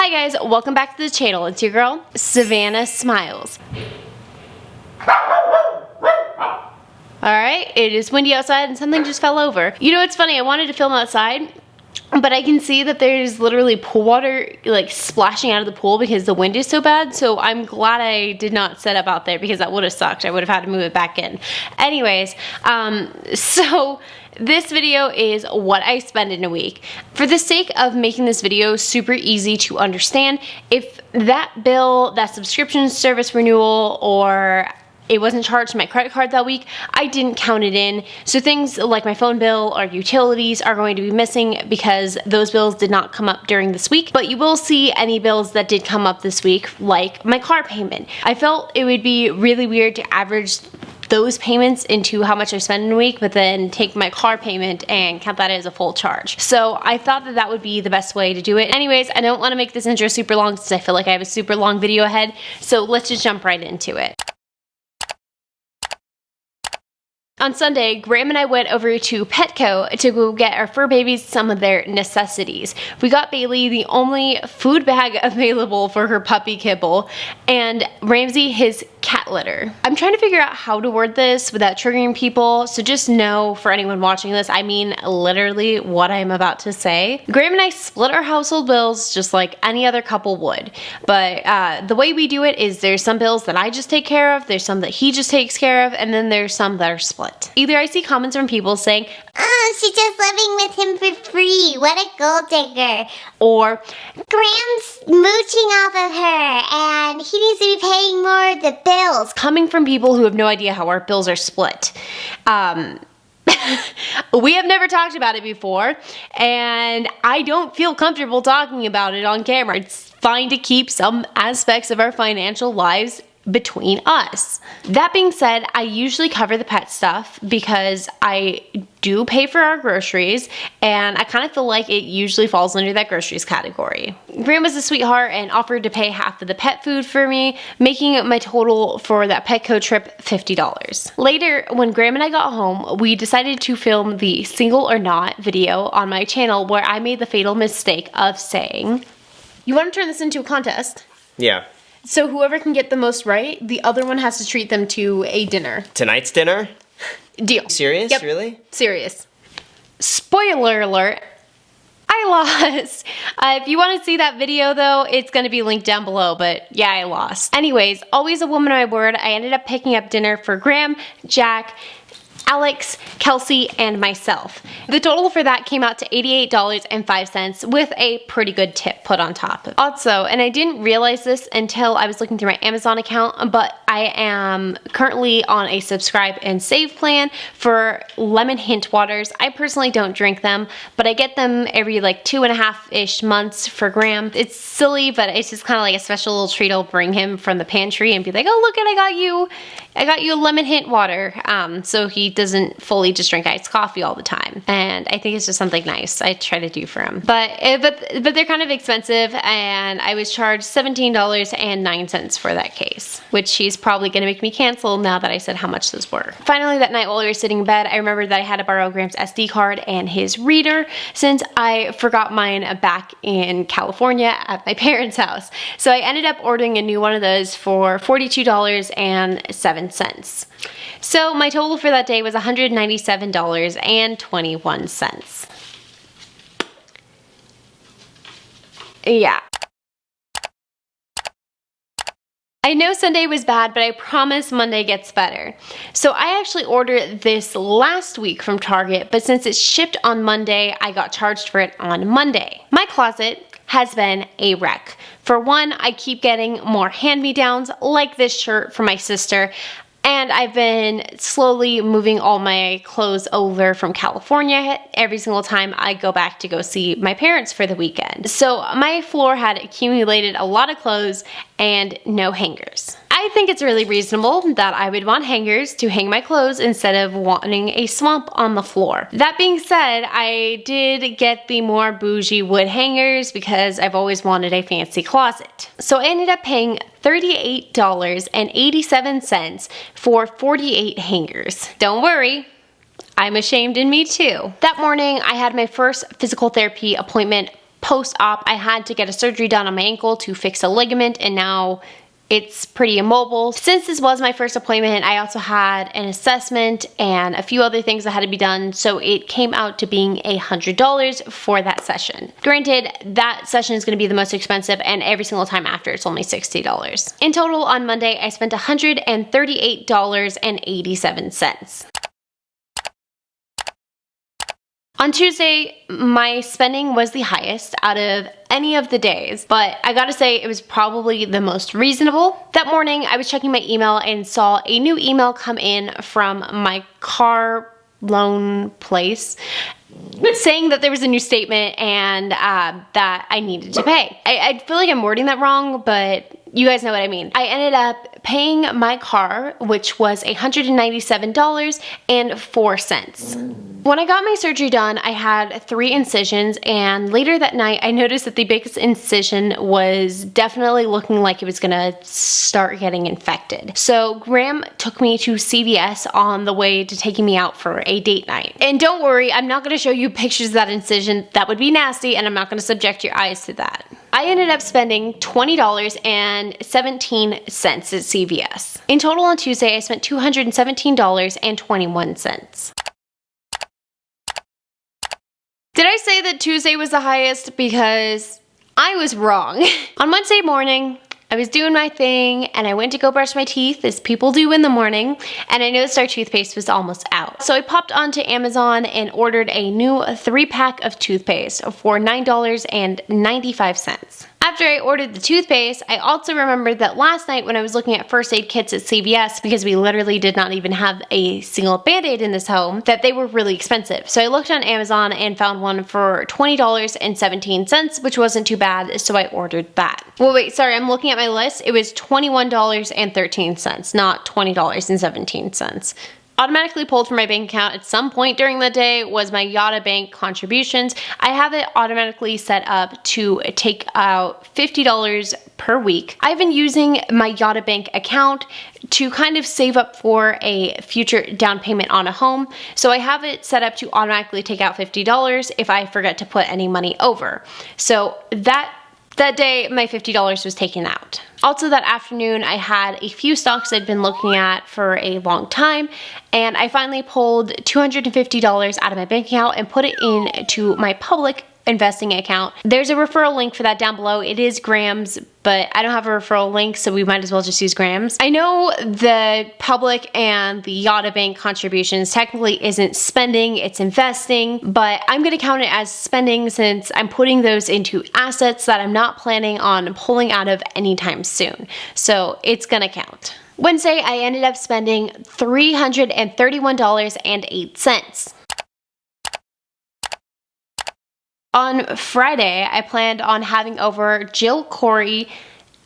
Hi guys, welcome back to the channel. It's your girl, Savannah Smiles. Alright, it is windy outside and something just fell over. You know, it's funny, I wanted to film outside, but I can see that there's literally pool water like splashing out of the pool because the wind is so bad. So I'm glad I did not set up out there because that would have sucked. I would have had to move it back in. Anyways, so this video is what I spend in a week. For the sake of making this video super easy to understand, if that bill, that subscription service renewal, or it wasn't charged to my credit card that week, I didn't count it in. So things like my phone bill or utilities are going to be missing because those bills did not come up during this week. But you will see any bills that did come up this week, like my car payment. I felt it would be really weird to average those payments into how much I spend in a week, but then take my car payment and count that as a full charge. So I thought that that would be the best way to do it. Anyways, I don't want to make this intro super long since I feel like I have a super long video ahead. So let's just jump right into it. On Sunday, Graham and I went over to Petco to go get our fur babies some of their necessities. We got Bailey the only food bag available for her puppy kibble, and Ramsey his cat litter. I'm trying to figure out how to word this without triggering people, so just know for anyone watching this, I mean literally what I'm about to say. Graham and I split our household bills just like any other couple would, but the way we do it is there's some bills that I just take care of, there's some that he just takes care of, and then there's some that are split. Either I see comments from people saying, "Oh, she's just living with him for free. What a gold digger." Or, "Graham's mooching off of her and he needs to be paying more of the bills." Coming from people who have no idea how our bills are split. We have never talked about it before, and I don't feel comfortable talking about it on camera. It's fine to keep some aspects of our financial lives between us. That being said, I usually cover the pet stuff because I do pay for our groceries, and I kind of feel like it usually falls under that groceries category. Graham was a sweetheart and offered to pay half of the pet food for me, making my total for that Petco trip $50. Later, when Graham and I got home, we decided to film the single or not video on my channel where I made the fatal mistake of saying, "You want to turn this into a contest?" Yeah. So whoever can get the most right, the other one has to treat them to a dinner. Tonight's dinner? Deal. Serious? Yep. Really? Serious. Spoiler alert, I lost. If you want to see that video though, it's going to be linked down below, but yeah, I lost. Anyways, always a woman of my word, I ended up picking up dinner for Graham, Jack, Alex, Kelsey, and myself. The total for that came out to $88.05 with a pretty good tip put on top. Also, and I didn't realize this until I was looking through my Amazon account, but I am currently on a subscribe and save plan for lemon hint waters. I personally don't drink them, but I get them every like 2.5-ish months for Graham. It's silly, but it's just kind of like a special little treat I'll bring him from the pantry and be like, "Oh, look, I got you a lemon hint water," so he doesn't fully just drink iced coffee all the time. And I think it's just something nice I try to do for him. But they're kind of expensive, and I was charged $17.09 for that case, which he's probably gonna make me cancel now that I said how much those were. Finally, that night while we were sitting in bed, I remembered that I had to borrow Graham's SD card and his reader since I forgot mine back in California at my parents' house. So I ended up ordering a new one of those for $42.07. So my total for that day was $197.21. Yeah. I know Sunday was bad, but I promise Monday gets better. So I actually ordered this last week from Target, but since it's shipped on Monday, I got charged for it on Monday. My closet has been a wreck. For one, I keep getting more hand-me-downs like this shirt for my sister, and I've been slowly moving all my clothes over from California every single time I go back to go see my parents for the weekend. So my floor had accumulated a lot of clothes and no hangers. I think it's really reasonable that I would want hangers to hang my clothes instead of wanting a swamp on the floor. That being said, I did get the more bougie wood hangers because I've always wanted a fancy closet. So I ended up paying $38.87 for 48 hangers. Don't worry, I'm ashamed in me too. That morning, I had my first physical therapy appointment post-op, I had to get a surgery done on my ankle to fix a ligament, and now it's pretty immobile. Since this was my first appointment, I also had an assessment and a few other things that had to be done, so it came out to being $100 for that session. Granted, that session is going to be the most expensive, and every single time after it's only $60. In total, on Monday, I spent $138.87. On Tuesday, my spending was the highest out of any of the days, but I gotta say it was probably the most reasonable. That morning, I was checking my email and saw a new email come in from my car loan place saying that there was a new statement and that I needed to pay. I feel like I'm wording that wrong, but you guys know what I mean. I ended up paying my car, which was $197.04. When I got my surgery done, I had 3 incisions, and later that night, I noticed that the biggest incision was definitely looking like it was gonna start getting infected. So Graham took me to CVS on the way to taking me out for a date night. And don't worry, I'm not gonna show you pictures of that incision. That would be nasty, and I'm not gonna subject your eyes to that. I ended up spending $20.17 at CVS. In total on Tuesday, I spent $217.21. Did I say that Tuesday was the highest? Because I was wrong. On Wednesday morning, I was doing my thing and I went to go brush my teeth, as people do in the morning, and I noticed our toothpaste was almost out. So I popped onto Amazon and ordered a new 3-pack of toothpaste for $9.95. After I ordered the toothpaste, I also remembered that last night when I was looking at first aid kits at CVS, because we literally did not even have a single Band-Aid in this home, that they were really expensive. So I looked on Amazon and found one for $20.17, which wasn't too bad, so I ordered that. Well, wait, sorry, I'm looking at my list. It was $21.13, not $20.17. Automatically pulled from my bank account at some point during the day was my Yada Bank contributions. I have it automatically set up to take out $50 per week. I've been using my Yada Bank account to kind of save up for a future down payment on a home. So I have it set up to automatically take out $50 if I forget to put any money over. So that day, my $50 was taken out. Also that afternoon, I had a few stocks I'd been looking at for a long time, and I finally pulled $250 out of my bank account and put it into my public investing account. There's a referral link for that down below. It is Graham's, but I don't have a referral link, so we might as well just use Graham's. I know the public and the Yada Bank contributions technically isn't spending, it's investing, but I'm gonna count it as spending since I'm putting those into assets that I'm not planning on pulling out of anytime soon. So it's gonna count. Wednesday, I ended up spending $331.08. On Friday, I planned on having over Jill, Corey,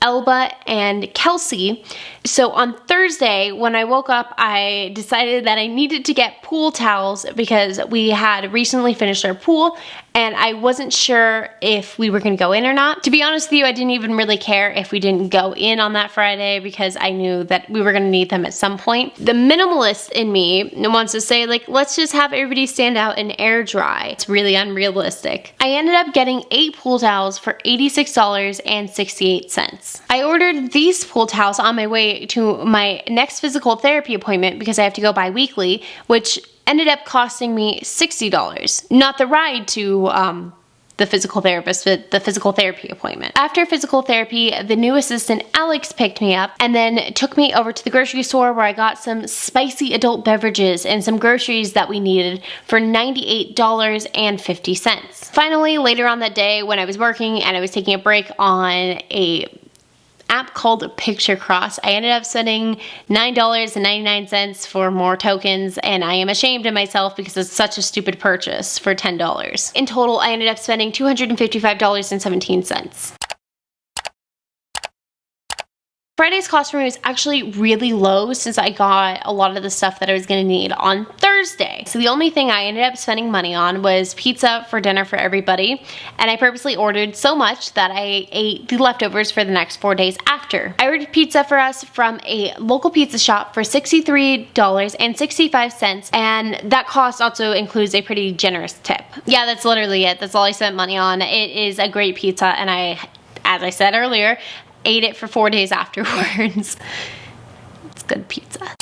Elba, and Kelsey. So on Thursday, when I woke up, I decided that I needed to get pool towels because we had recently finished our pool and I wasn't sure if we were gonna go in or not. To be honest with you, I didn't even really care if we didn't go in on that Friday because I knew that we were gonna need them at some point. The minimalist in me wants to say, like, let's just have everybody stand out and air dry. It's really unrealistic. I ended up getting 8 pool towels for $86.68. I ordered these pool towels on my way to my next physical therapy appointment because I have to go bi-weekly, which ended up costing me $60. Not the ride to the physical therapist, but the physical therapy appointment. After physical therapy, the new assistant Alex picked me up and then took me over to the grocery store where I got some spicy adult beverages and some groceries that we needed for $98.50. Finally, later on that day when I was working and I was taking a break on a app called Picture Cross, I ended up spending $9.99 for more tokens, and I am ashamed of myself because it's such a stupid purchase for $10. In total, I ended up spending $255.17. Friday's cost for me was actually really low since I got a lot of the stuff that I was gonna need on Thursday. So the only thing I ended up spending money on was pizza for dinner for everybody, and I purposely ordered so much that I ate the leftovers for the next 4 days after. I ordered pizza for us from a local pizza shop for $63.65, and that cost also includes a pretty generous tip. Yeah, that's literally it. That's all I spent money on. It is a great pizza, and as I said earlier, ate it for 4 days afterwards. It's good pizza.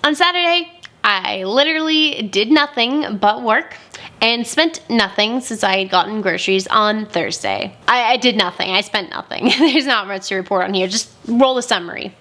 On Saturday, I literally did nothing but work and spent nothing since I had gotten groceries on Thursday. I did nothing. I spent nothing. There's not much to report on here. Just roll the summary.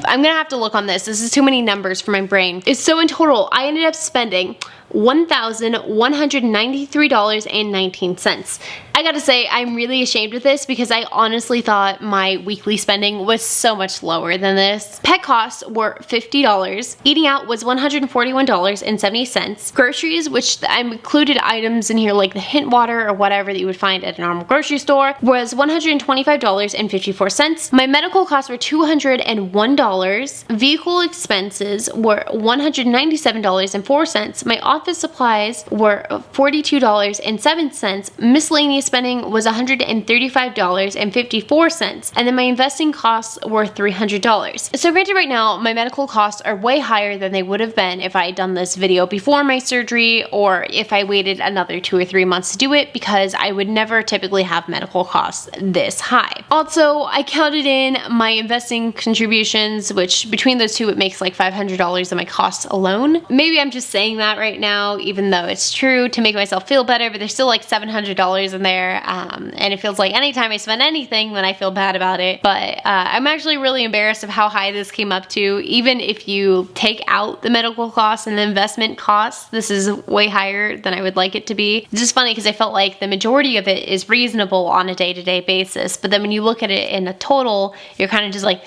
I'm gonna have to look on this. This is too many numbers for my brain. So in total, I ended up spending $1,193.19. I gotta say, I'm really ashamed of this because I honestly thought my weekly spending was so much lower than this. Pet costs were $50. Eating out was $141.70. Groceries, which I included items in here like the hint water or whatever that you would find at a normal grocery store, was $125.54. My medical costs were $201. Vehicle expenses were $197.04. My office supplies were $42.07. Miscellaneous spending was $135.54. And then my investing costs were $300. So granted, right now, my medical costs are way higher than they would have been if I had done this video before my surgery or if I waited another 2 or 3 months to do it, because I would never typically have medical costs this high. Also, I counted in my investing contributions, which between those two, it makes like $500 of my costs alone. Maybe I'm just saying that right now, even though it's true, to make myself feel better, but there's still like $700 in there, and it feels like anytime I spend anything, then I feel bad about it. But I'm actually really embarrassed of how high this came up to. Even if you take out the medical costs and the investment costs, this is way higher than I would like it to be. It's just funny because I felt like the majority of it is reasonable on a day-to-day basis, but then when you look at it in a total, you're kind of just like,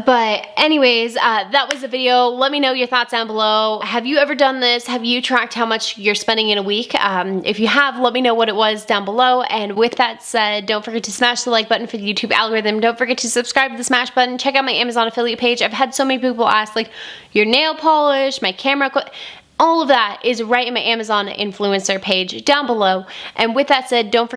but anyways, that was the video. Let me know your thoughts down below. Have you ever done this? Have you tracked how much you're spending in a week? If you have, let me know what it was down below. And with that said, don't forget to smash the like button for the YouTube algorithm. Don't forget to subscribe to the smash button. Check out my Amazon affiliate page. I've had so many people ask, like, your nail polish, my camera, all of that is right in my Amazon influencer page down below. And with that said, don't forget